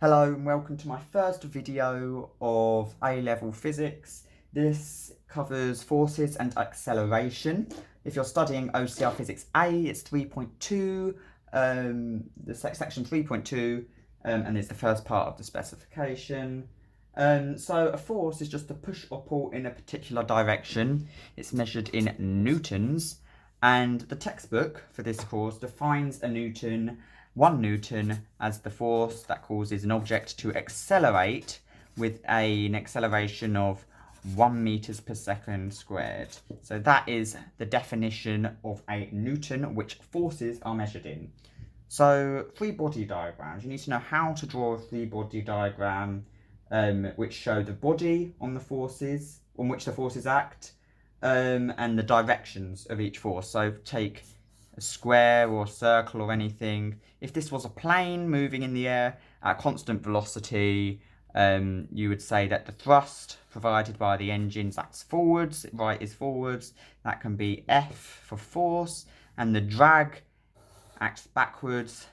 Hello and welcome to my first video of A-level physics. This covers forces and acceleration. If you're studying OCR Physics A, it's 3.2, section 3.2, and it's the first part of the specification. So a force is just a push or pull in a particular direction. It's measured in newtons, and the textbook for this course defines a newton, 1 newton, as the force that causes an object to accelerate with an acceleration of 1 meters per second squared. So that is the definition of a newton, which forces are measured in. So free body diagrams, you need to know how to draw a free body diagram which show the body on the forces, on which the forces act, and the directions of each force. So take a square or a circle or anything. If this was a plane moving in the air at constant velocity, you would say that the thrust provided by the engines acts forwards, right is forwards. That can be F for force, and the drag acts backwards.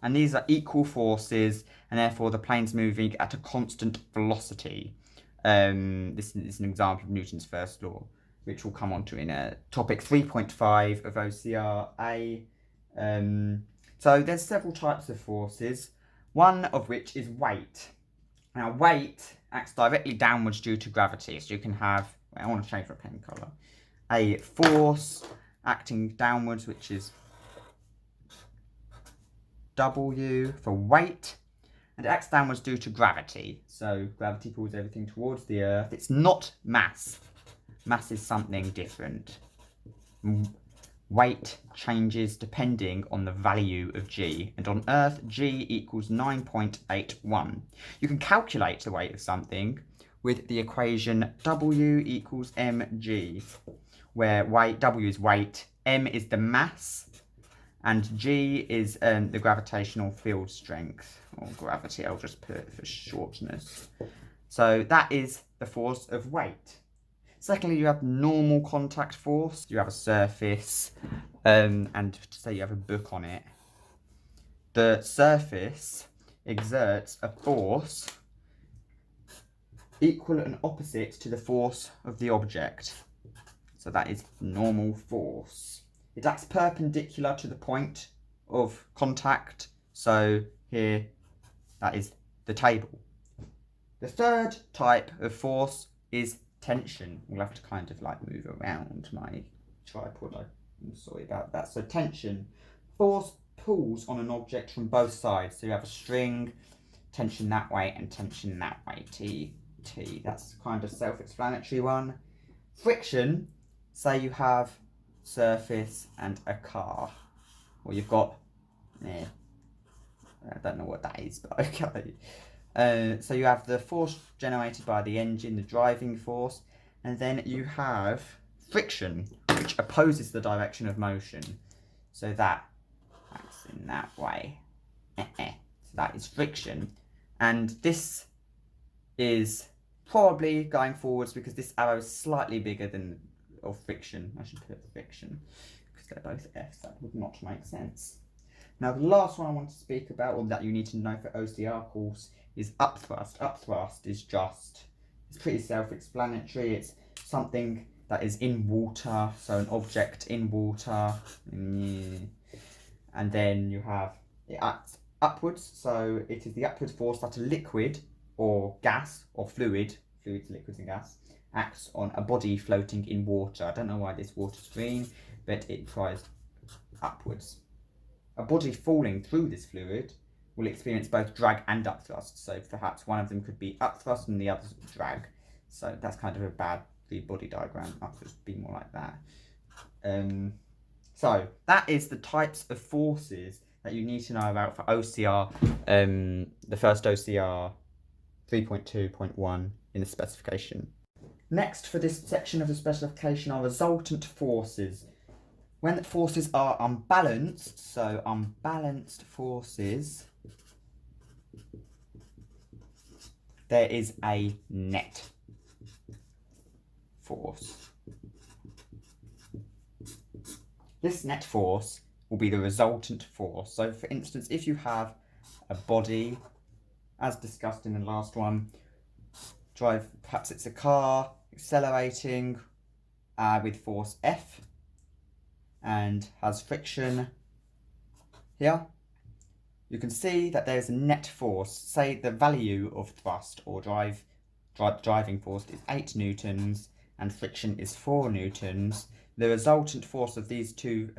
And these are equal forces, and therefore the plane's moving at a constant velocity. This is an example of Newton's first law, which we'll come on to in topic 3.5 of OCR-A. So there's several types of forces, one of which is weight. Now weight acts directly downwards due to gravity, so you can have, I want to change my pen colour, a force acting downwards, which is W for weight, and it acts downwards due to gravity. So gravity pulls everything towards the earth. It's not mass. Mass is something different. Weight changes depending on the value of G, and on Earth G equals 9.81. You can calculate the weight of something with the equation W equals mg, where W is weight, m is the mass, and G is the gravitational field strength, or gravity, I'll just put it for shortness. So that is the force of weight. Secondly, you have normal contact force. You have a surface, and say you have a book on it. The surface exerts a force equal and opposite to the force of the object. So that is normal force. It acts perpendicular to the point of contact. So here, that is the table. The third type of force is tension. We'll have to kind of like move around my tripod. I'm sorry about that. So tension. Force pulls on an object from both sides. So you have a string, tension that way and tension that way. T. That's kind of self-explanatory one. Friction. Say you have surface and a car. Or you've got, I don't know what that is, but okay. So you have the force generated by the engine, the driving force, and then you have friction, which opposes the direction of motion. So that's in that way. So that is friction. And this is probably going forwards because this arrow is slightly bigger than of friction. I should put friction because they're both F's. That would not make sense. Now the last one I want to speak about, or that you need to know for OCR course, is upthrust. Upthrust is just, it's pretty self-explanatory. It's something that is in water, so an object in water. And then you have, it acts upwards, so it is the upward force that a liquid or gas or fluids, liquids and gas, acts on a body floating in water. I don't know why this water's green, but it tries upwards. A body falling through this fluid will experience both drag and upthrust. So perhaps one of them could be upthrust and the other drag. So that's kind of a bad body diagram. Upthrust would be more like that. So that is the types of forces that you need to know about for OCR, the first OCR 3.2.1 in the specification. Next for this section of the specification are resultant forces. When the forces are unbalanced, so unbalanced forces, there is a net force. This net force will be the resultant force. So for instance, if you have a body as discussed in the last one, perhaps it's a car accelerating with force F and has friction here. You can see that there's a net force. Say the value of thrust or driving force is 8 newtons and friction is 4 newtons. The resultant force of these two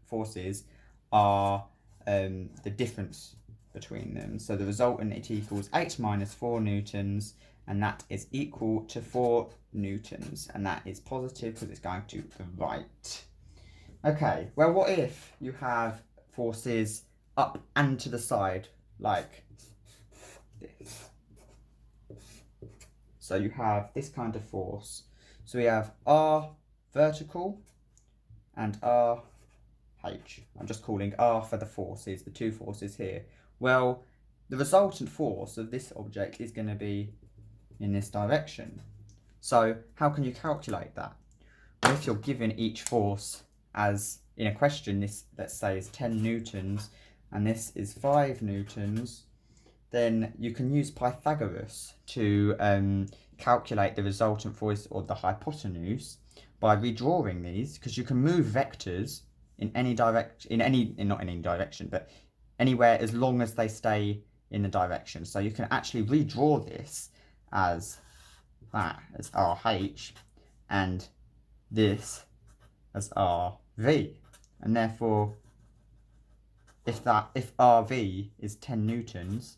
forces are the difference between them. So the resultant, it equals 8 minus 4 newtons, and that is equal to 4 newtons, and that is positive because it's going to the right. Okay, well, what if you have forces up and to the side, like this? So you have this kind of force. So we have R vertical and R H. I'm just calling R for the forces, the two forces here. Well, the resultant force of this object is going to be in this direction. So how can you calculate that? Well, if you're given each force as in a question, this, let's say, is 10 newtons and this is 5 newtons, then you can use Pythagoras to calculate the resultant force or the hypotenuse by redrawing these, because you can move vectors in any direction, not in any direction, but anywhere as long as they stay in the direction. So you can actually redraw this as that as RH and this as RV, and therefore if RV is 10 newtons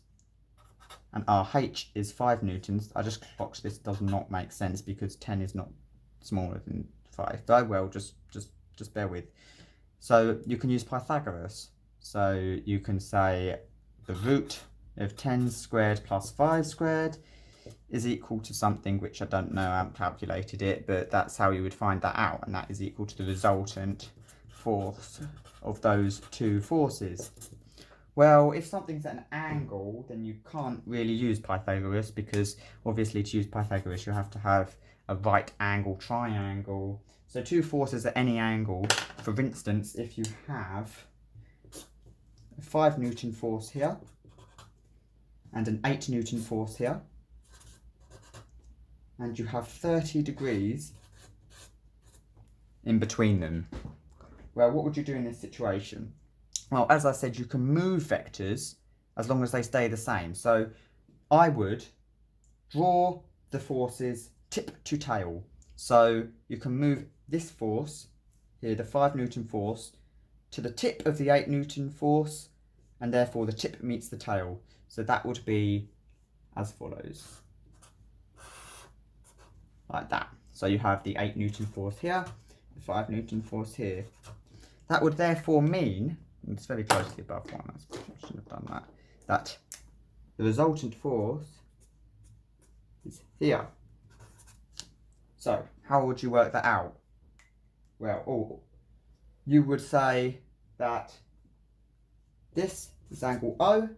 and RH is 5 newtons, I just clocked this, does not make sense because 10 is not smaller than 5. But I will, just bear with. So you can use Pythagoras. So you can say the root of 10 squared plus 5 squared is equal to something which I don't know, I haven't calculated it, but that's how you would find that out, and that is equal to the resultant force of those two forces. Well, if something's at an angle, then you can't really use Pythagoras, because obviously to use Pythagoras you have to have a right angle triangle. So two forces at any angle, for instance, if you have a 5 Newton force here and an 8 Newton force here, and you have 30 degrees in between them. Well, what would you do in this situation? Well, as I said, you can move vectors as long as they stay the same. So I would draw the forces tip to tail. So you can move this force here, the 5 Newton force, to the tip of the 8 Newton force, and therefore the tip meets the tail. So that would be as follows. Like that. So you have the 8 Newton force here, the 5 Newton force here. That would therefore mean, and it's very closely above 1, I shouldn't have done that, that the resultant force is here. So how would you work that out? Well, you would say that this is angle O,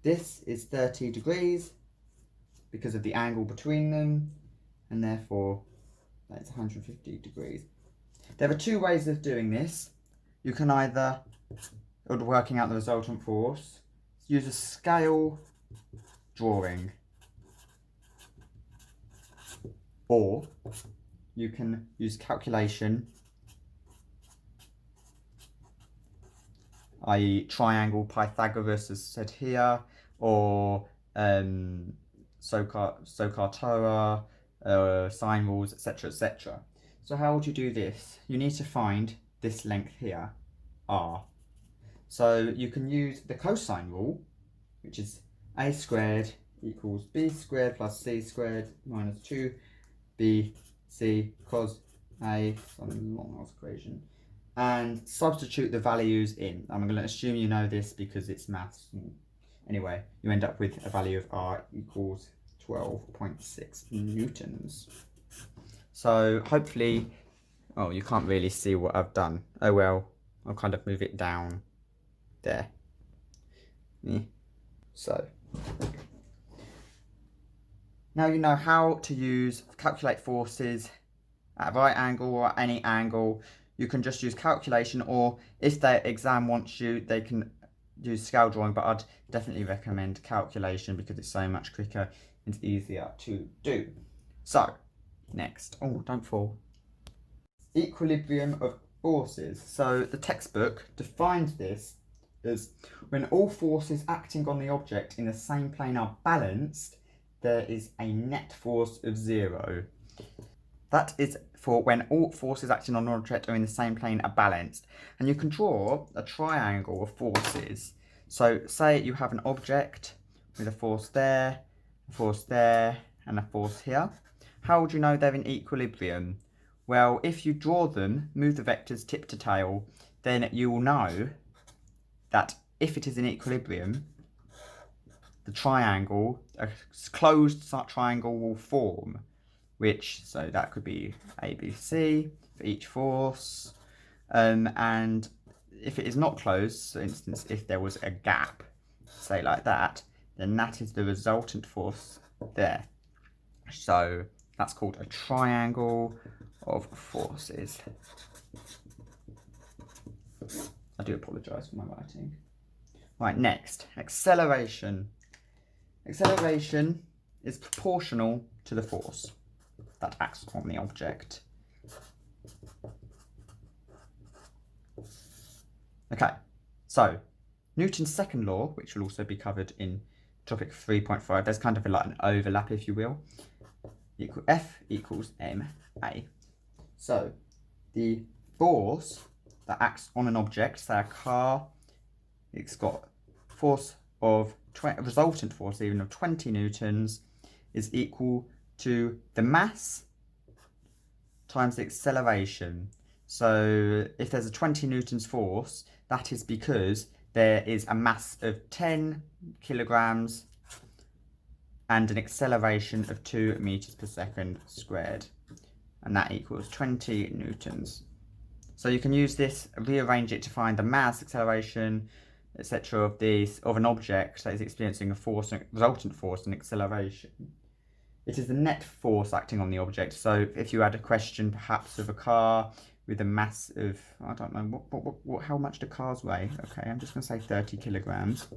this is 30 degrees because of the angle between them, and therefore that's 150 degrees. There are two ways of doing this. You can either, working out the resultant force, use a scale drawing, or you can use calculation, i.e. triangle Pythagoras as said here, or SOHCAHTOA, sine rules, etc., etc. So how would you do this? You need to find this length here, r. So you can use the cosine rule, which is a squared equals b squared plus c squared minus 2bc cos a, some long ass equation, and substitute the values in. I'm going to assume you know this because it's maths. Anyway, you end up with a value of r equals 12.6 newtons. So hopefully, oh, you can't really see what I've done. Oh well, I'll kind of move it down there. Yeah. So now you know how to calculate forces at a right angle or at any angle. You can just use calculation, or if their exam wants you, they can use scale drawing, but I'd definitely recommend calculation because it's so much quicker and easier to do. So, next. Oh, don't fall. Equilibrium of forces. So the textbook defines this as when all forces acting on the object in the same plane are balanced, there is a net force of 0. That is for when all forces acting on an object are in the same plane are balanced. And you can draw a triangle of forces. So say you have an object with a force there, and a force here. How would you know they're in equilibrium? Well, if you draw them, move the vectors tip to tail, then you will know that if it is in equilibrium, the triangle, a closed triangle will form, so that could be ABC for each force. And if it is not closed, for instance, if there was a gap, say like that, then that is the resultant force there. So that's called a triangle of forces. I do apologise for my writing. Right, next, acceleration. Acceleration is proportional to the force that acts on the object. Okay, so Newton's second law, which will also be covered in topic 3.5, there's kind of like an overlap, if you will. F equals ma. So the force that acts on an object, say a car, it's got force of resultant force even of 20 newtons is equal to the mass times the acceleration. So if there's a 20 newtons force, that is because there is a mass of 10 kilograms and an acceleration of 2 meters per second squared, and that equals 20 newtons. So you can use this, rearrange it to find the mass, acceleration, etc. of an object that is experiencing a force, resultant force, and acceleration. It is the net force acting on the object. So if you had a question perhaps of a car with a mass of, I don't know, how much do cars weigh? Okay, I'm just going to say 30 kilograms.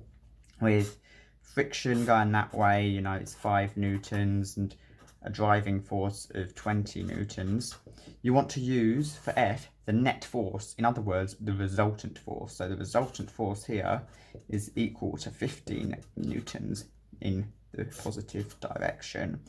With friction going that way, you know, it's 5 newtons and a driving force of 20 newtons. You want to use, for F, the net force, in other words, the resultant force. So the resultant force here is equal to 15 newtons in the positive direction.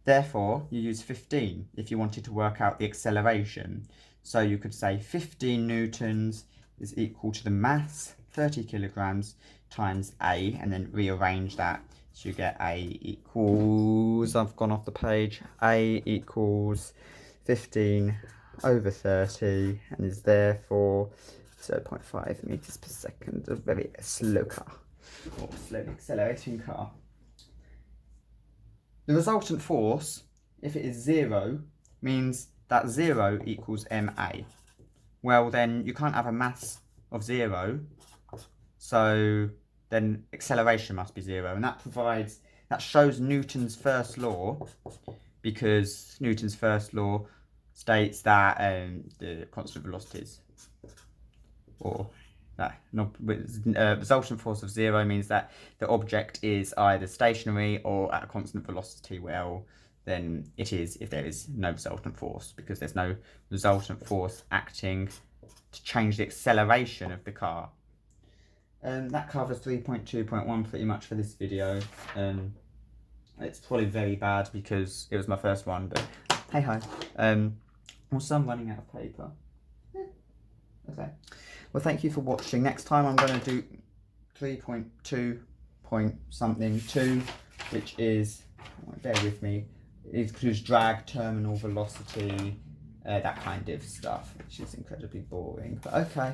Therefore, you use 15 if you wanted to work out the acceleration. So you could say 15 newtons is equal to the mass, 30 kilograms, times A, and then rearrange that. So you get A equals, I've gone off the page, A equals 15 over 30, and is therefore 0.5 meters per second, a very slow car, or slowly accelerating car. The resultant force, if it is 0, means that 0 equals ma. Well, then you can't have a mass of 0, so then acceleration must be 0, and that shows Newton's first law, because Newton's first law states that the constant velocities, or that resultant force of 0 means that the object is either stationary or at a constant velocity. Well, then it is if there is no resultant force, because there's no resultant force acting to change the acceleration of the car. That covers 3.2.1 pretty much for this video. It's probably very bad because it was my first one, but hey ho. Also, I'm running out of paper. Okay. Well, thank you for watching. Next time I'm going to do 3.2 point something 2, which is, bear with me, it includes drag, terminal velocity, that kind of stuff, which is incredibly boring. But okay.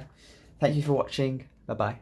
Thank you for watching. Bye bye.